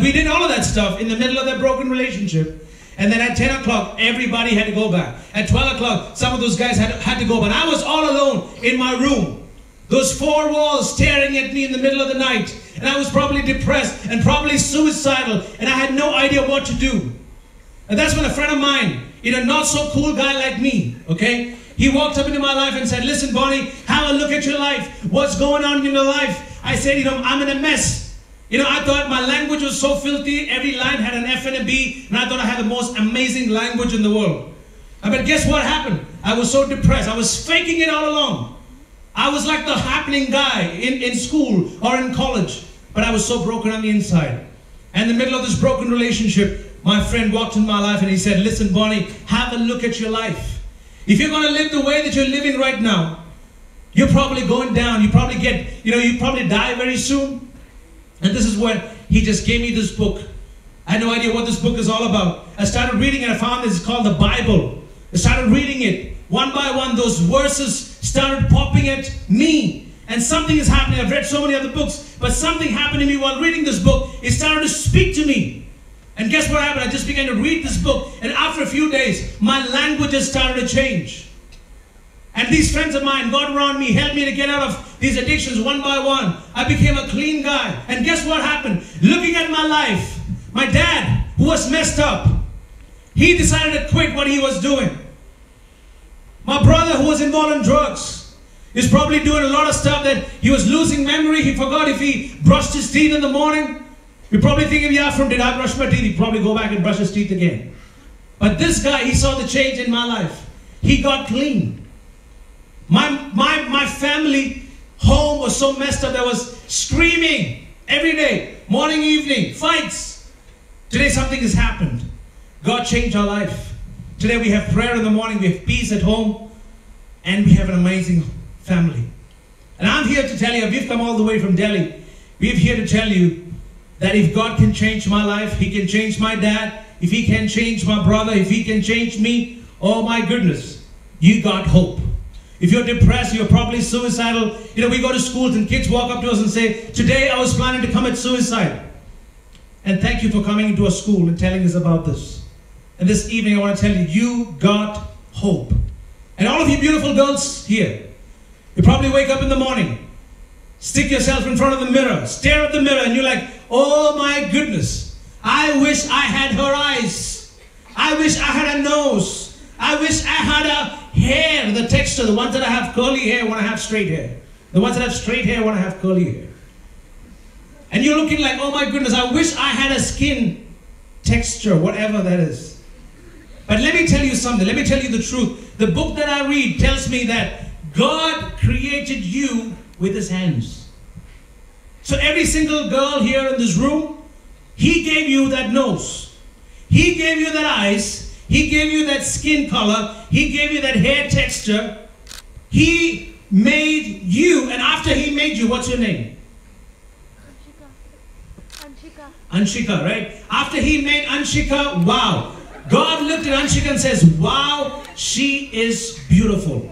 we did all of that stuff in the middle of that broken relationship. And then at 10 o'clock, everybody had to go back. At 12 o'clock, some of those guys had to go back. I was all alone in my room. Those four walls staring at me in the middle of the night. And I was probably depressed and probably suicidal. And I had no idea what to do. And that's when a friend of mine, not so cool guy like me, okay? He walked up into my life and said, listen, Bonnie, have a look at your life. What's going on in your life? I said, I'm in a mess. I thought my language was so filthy. Every line had an F and a B. And I thought I had the most amazing language in the world. But guess what happened? I was so depressed. I was faking it all along. I was like the happening guy in school or in college. But I was so broken on the inside. And in the middle of this broken relationship, my friend walked in my life and he said, listen, Bonnie, have a look at your life. If you're going to live the way that you're living right now, you're probably going down. You probably you probably die very soon. And this is when he just gave me this book. I had no idea what this book is all about. I started reading it. I found this called the Bible. I started reading it. One by one, those verses started popping at me. And something is happening. I've read so many other books, but something happened to me while reading this book. It started to speak to me. And guess what happened? I just began to read this book. And after a few days, my languages started to change. And these friends of mine got around me, helped me to get out of these addictions one by one. I became a clean guy. And guess what happened? Looking at my life, my dad, who was messed up, he decided to quit what he was doing. My brother, who was involved in drugs, is probably doing a lot of stuff that he was losing memory. He forgot if he brushed his teeth in the morning. You're probably thinking, yeah, did I brush my teeth? He'd probably go back and brush his teeth again. But this guy, he saw the change in my life. He got clean. My family home was so messed up. There was screaming every day, morning, evening, fights. Today something has happened. God changed our life. Today we have prayer in the morning, we have peace at home, and we have an amazing family. And I'm here to tell you, we've come all the way from Delhi. We're here to tell you that if God can change my life, He can change my dad. If He can change my brother, if He can change me, oh my goodness, you got hope. If you're depressed, you're probably suicidal. We go to schools and kids walk up to us and say, today I was planning to commit suicide. And thank you for coming into a school and telling us about this. And this evening I want to tell you, you got hope. And all of you beautiful girls here, you probably wake up in the morning, stick yourself in front of the mirror, stare at the mirror, and you're like, oh my goodness, I wish I had her eyes. I wish I had a nose. I wish I had a hair, the texture. The ones that have curly hair want to have straight hair. The ones that have straight hair want to have curly hair. And you're looking like, oh my goodness, I wish I had a skin texture, whatever that is. But let me tell you something. Let me tell you the truth. The book that I read tells me that God created you with His hands. So every single girl here in this room, He gave you that nose. He gave you that eyes. He gave you that skin color. He gave you that hair texture. He made you. And after He made you, what's your name? Anshika. Anshika, right? After He made Anshika, wow. God looked at Anshika and says, wow, she is beautiful.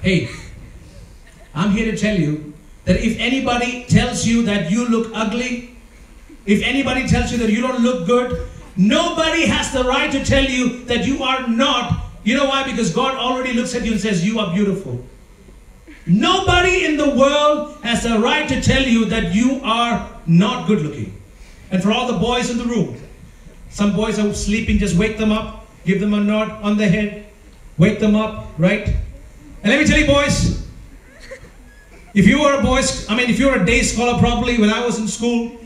Hey, I'm here to tell you that if anybody tells you that you look ugly, if anybody tells you that you don't look good, nobody has the right to tell you that you are not. You know why? Because God already looks at you and says, you are beautiful. Nobody in the world has the right to tell you that you are not good looking. And for all the boys in the room, some boys are sleeping, just wake them up, give them a nod on the head, wake them up, right? And let me tell you, boys, if you were if you were a day scholar probably when I was in school,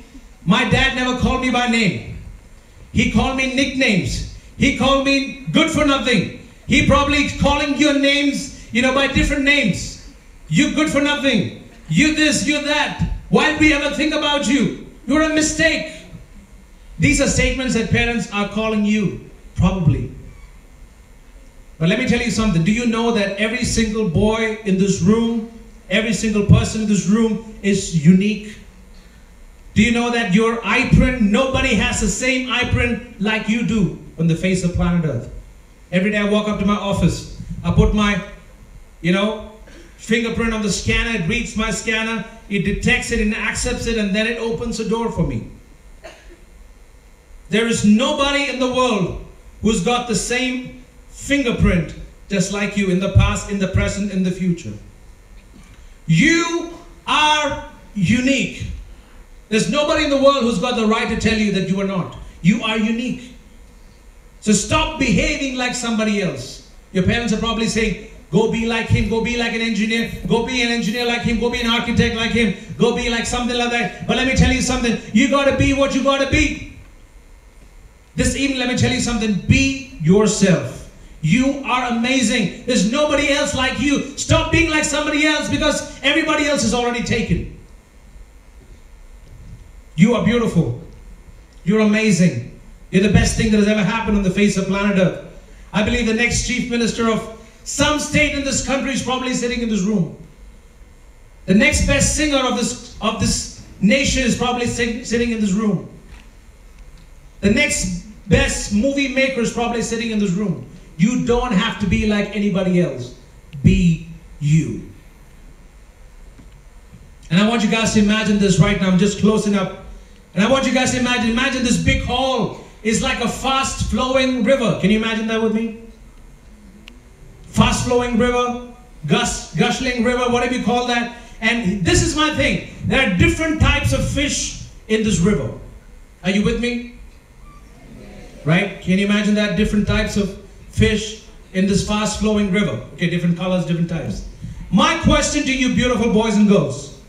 my dad never called me by name. He called me nicknames. He called me good for nothing. He probably calling your names, by different names. You good for nothing. You this, you that. Why did we ever think about you? You're a mistake. These are statements that parents are calling you, probably. But let me tell you something. Do you know that every single boy in this room, every single person in this room is unique? Do you know that your eye print, nobody has the same eye print like you do on the face of planet Earth? Every day I walk up to my office, I put my, fingerprint on the scanner, it reads my scanner, it detects it and accepts it, and then it opens a door for me. There is nobody in the world who's got the same fingerprint just like you in the past, in the present, in the future. You are unique. There's nobody in the world who's got the right to tell you that you are not. You are unique. So stop behaving like somebody else. Your parents are probably saying, go be like him, go be like an engineer, go be an engineer like him, go be an architect like him, go be like something like that. But let me tell you something, you got to be what you got to be. This evening, let me tell you something, be yourself. You are amazing. There's nobody else like you. Stop being like somebody else because everybody else is already taken. You are beautiful. You're amazing. You're the best thing that has ever happened on the face of planet Earth. I believe the next chief minister of some state in this country is probably sitting in this room. The next best singer of this nation is probably sitting in this room. The next best movie maker is probably sitting in this room. You don't have to be like anybody else. Be you. And I want you guys to imagine this right now. I'm just closing up. And I want you guys to imagine this big hall is like a fast flowing river. Can you imagine that with me? Fast flowing river, gushing river, whatever you call that. And this is my thing. There are different types of fish in this river. Are you with me? Right? Can you imagine that? Different types of fish in this fast flowing river. Okay, different colors, different types. My question to you beautiful boys and girls.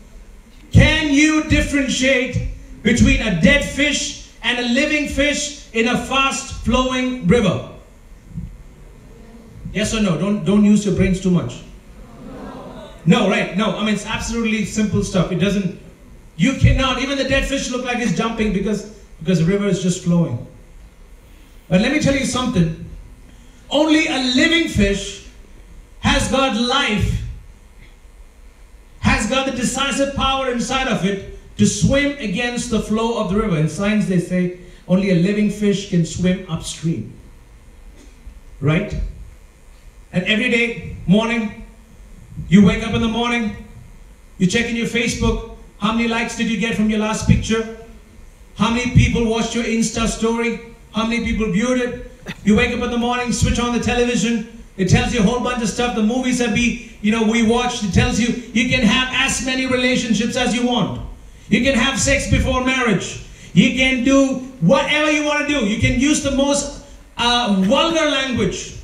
Can you differentiate between a dead fish and a living fish in a fast flowing river? Yes or no? Don't use your brains too much. No, right? No, I mean it's absolutely simple stuff. It doesn't, you cannot, even the dead fish look like it's jumping because the river is just flowing. But let me tell you something. Only a living fish has got life, has got the decisive power inside of it to swim against the flow of the river. In science they say only a living fish can swim upstream. Right? And every day, morning, you wake up in the morning, you check in your Facebook, how many likes did you get from your last picture? How many people watched your Insta story? How many people viewed it? You wake up in the morning, switch on the television, it tells you a whole bunch of stuff, the movies that we watched, it tells you you can have as many relationships as you want. You can have sex before marriage. You can do whatever you want to do. You can use the most vulgar language.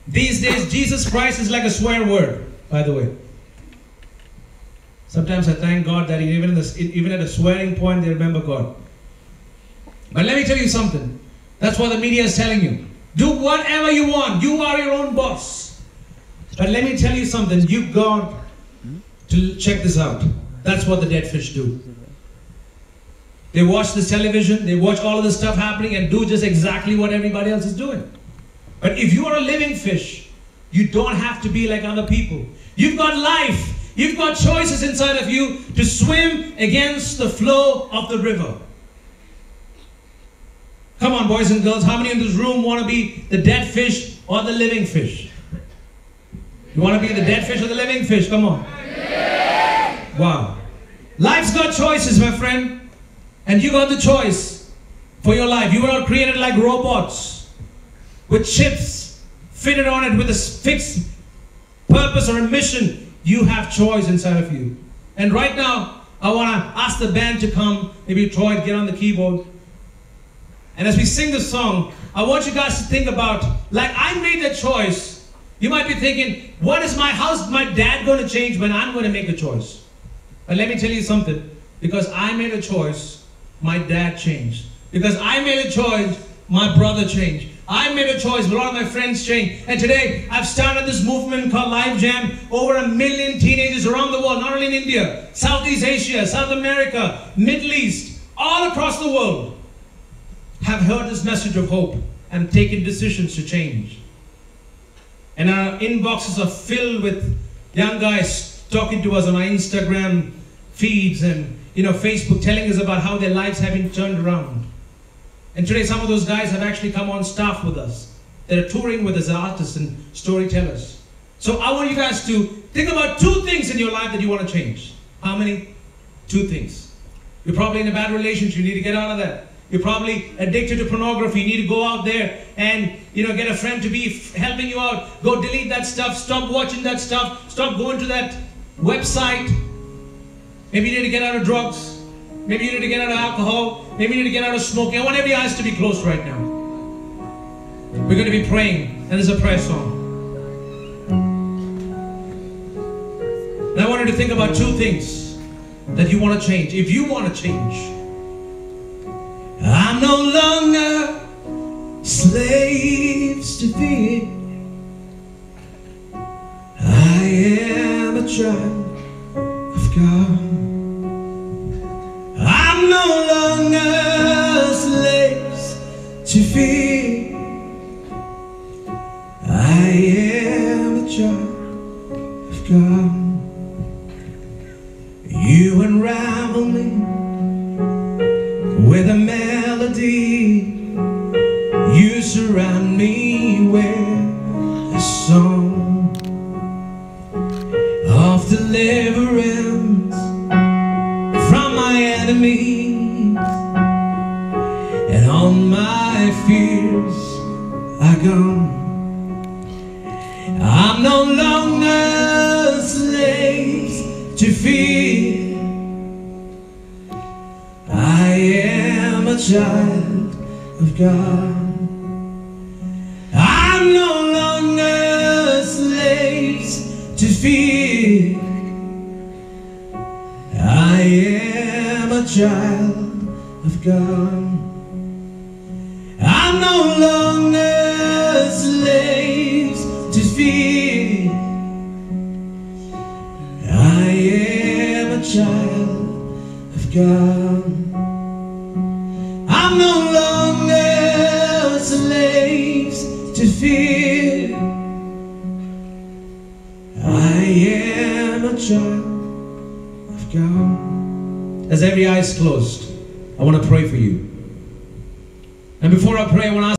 These days, Jesus Christ is like a swear word, by the way. Sometimes I thank God that even at a swearing point, they remember God. But let me tell you something. That's what the media is telling you. Do whatever you want. You are your own boss. But let me tell you something. You've got to check this out. That's what the dead fish do. They watch this television. They watch all of this stuff happening and do just exactly what everybody else is doing. But if you are a living fish, you don't have to be like other people. You've got life. You've got choices inside of you to swim against the flow of the river. Come on, boys and girls, how many in this room want to be the dead fish or the living fish? You want to be the dead fish or the living fish? Come on. Wow. Life's got choices, my friend. And you got the choice for your life. You were not created like robots with chips fitted on it with a fixed purpose or a mission. You have choice inside of you. And right now, I want to ask the band to come. Maybe Troy, get on the keyboard. And as we sing this song, I want you guys to think about, like I made a choice. You might be thinking, how's my dad going to change when I'm going to make a choice? But let me tell you something. Because I made a choice, my dad changed. Because I made a choice, my brother changed. I made a choice, a lot of my friends changed. And today, I've started this movement called Live Jam. Over 1 million teenagers around the world, not only in India, Southeast Asia, South America, Middle East, all across the world, have heard this message of hope and taken decisions to change. And our inboxes are filled with young guys talking to us on our Instagram feeds and Facebook, telling us about how their lives have been turned around. And today some of those guys have actually come on staff with us. They're touring with us as artists and storytellers. So I want you guys to Think about 2 things in your life that you want to change. How many? 2 things. You're probably in a bad relationship. You need to get out of that. You're probably addicted to pornography. You need to go out there and, get a friend to be helping you out. Go delete that stuff. Stop watching that stuff. Stop going to that website. Maybe you need to get out of drugs. Maybe you need to get out of alcohol. Maybe you need to get out of smoking. I want every eyes to be closed right now. We're going to be praying, and there's a prayer song. And I want you to think about 2 things that you want to change. If you want to change, I'm no longer slaves to fear. I am a child of God. I'm no longer slaves to fear. I am a child of God. You unravel me with a melody. You surround me with a song of deliverance from my enemies, and all my fears are gone. I'm no longer slaves to fear. I am a child of God. I'm no longer slaves to fear. I am a child of God. I'm no longer slaves to fear. I am a child of God. I'm no longer slaves to fear. I am a child of God. As every eye is closed, I want to pray for you. And before I pray, I want to ask